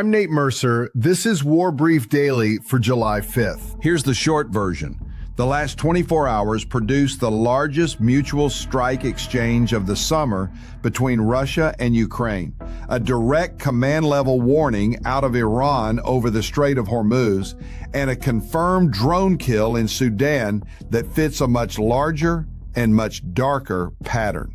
I'm Nate Mercer. This is War Brief Daily for July 5th. Here's the short version. The last 24 hours produced the largest mutual strike exchange of the summer between Russia and Ukraine. A direct command-level warning out of Iran over the Strait of Hormuz, and a confirmed drone kill in Sudan that fits a much larger and much darker pattern.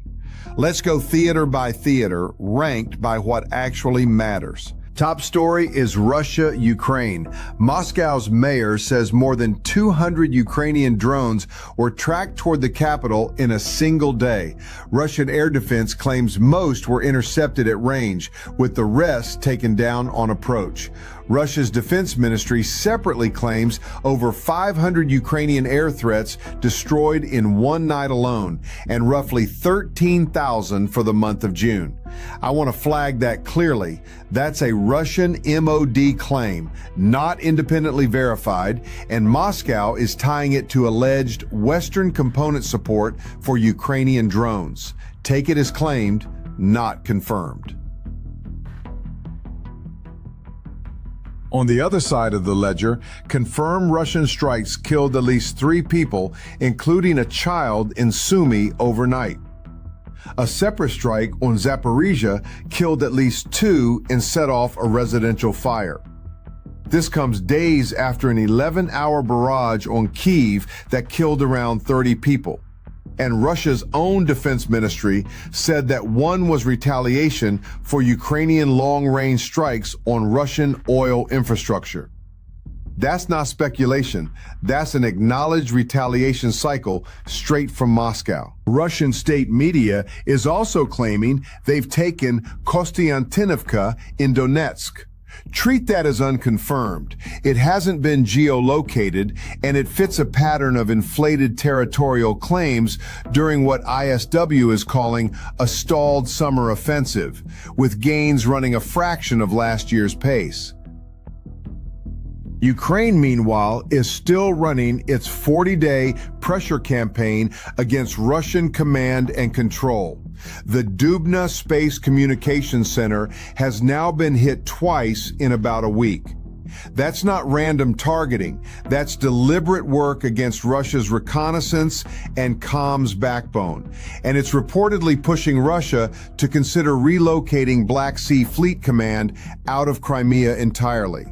Let's go theater by theater, ranked by what actually matters. Top story is Russia-Ukraine. Moscow's mayor says more than 200 Ukrainian drones were tracked toward the capital in a single day. Russian air defense claims most were intercepted at range, with the rest taken down on approach. Russia's defense ministry separately claims over 500 Ukrainian air threats destroyed in one night alone, and roughly 13,000 for the month of June. I want to flag that clearly. That's a Russian MOD claim, not independently verified, and Moscow is tying it to alleged Western component support for Ukrainian drones. Take it as claimed, not confirmed. On the other side of the ledger, confirmed Russian strikes killed at least 3 people, including a child in Sumy overnight. A separate strike on Zaporizhia killed at least 2 and set off a residential fire. This comes days after an 11-hour barrage on Kyiv that killed around 30 people. And Russia's own defense ministry said that one was retaliation for Ukrainian long-range strikes on Russian oil infrastructure. That's not speculation. That's an acknowledged retaliation cycle straight from Moscow. Russian state media is also claiming they've taken Kostiantynivka in Donetsk. Treat that as unconfirmed. It hasn't been geolocated, and it fits a pattern of inflated territorial claims during what ISW is calling a stalled summer offensive, with gains running a fraction of last year's pace. Ukraine, meanwhile, is still running its 40-day pressure campaign against Russian command and control. The Dubna Space Communications Center has now been hit twice in about a week. That's not random targeting. That's deliberate work against Russia's reconnaissance and comms backbone. And it's reportedly pushing Russia to consider relocating Black Sea Fleet Command out of Crimea entirely.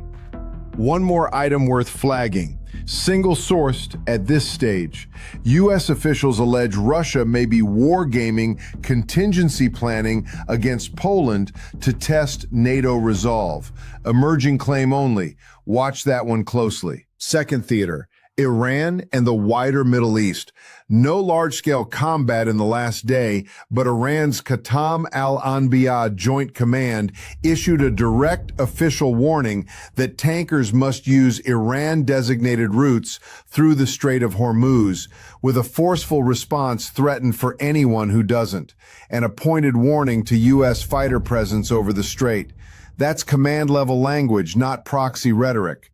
One more item worth flagging. Single-sourced at this stage. U.S. officials allege Russia may be wargaming contingency planning against Poland to test NATO resolve. Emerging claim only. Watch that one closely. Second theater. Iran and the wider Middle East. No large-scale combat in the last day, but Iran's Qatam al-Anbiya Joint Command issued a direct official warning that tankers must use Iran-designated routes through the Strait of Hormuz, with a forceful response threatened for anyone who doesn't, and a pointed warning to U.S. fighter presence over the strait. That's command-level language, not proxy rhetoric.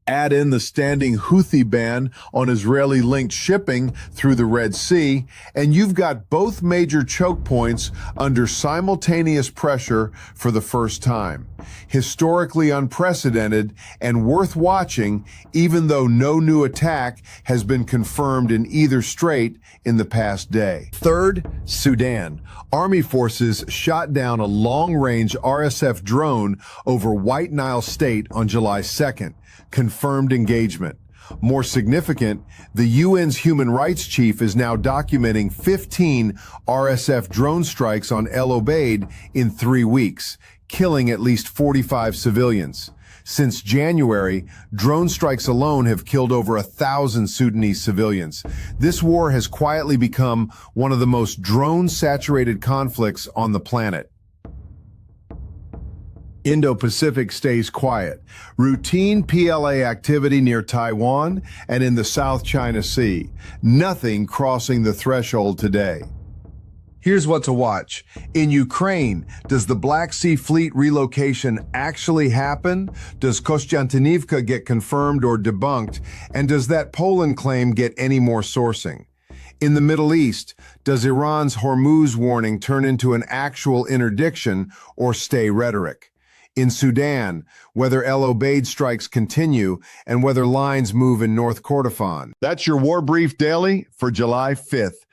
Add in the standing Houthi ban on Israeli-linked shipping through the Red Sea, and you've got both major choke points under simultaneous pressure for the first time. Historically unprecedented and worth watching, even though no new attack has been confirmed in either strait in the past day. Third, Sudan. Army forces shot down a long-range RSF drone over White Nile State on July 2nd. Confirmed engagement. More significant, the UN's human rights chief is now documenting 15 RSF drone strikes on El Obeid in 3 weeks, killing at least 45 civilians. Since January, drone strikes alone have killed over 1,000 Sudanese civilians. This war has quietly become one of the most drone-saturated conflicts on the planet. Indo-Pacific stays quiet. Routine PLA activity near Taiwan and in the South China Sea. Nothing crossing the threshold today. Here's what to watch. In Ukraine, does the Black Sea Fleet relocation actually happen? Does Kostiantynivka get confirmed or debunked? And does that Poland claim get any more sourcing? In the Middle East, does Iran's Hormuz warning turn into an actual interdiction or stay rhetoric? In Sudan, whether El Obeid strikes continue and whether lines move in North Kordofan. That's your War Brief Daily for July 5th.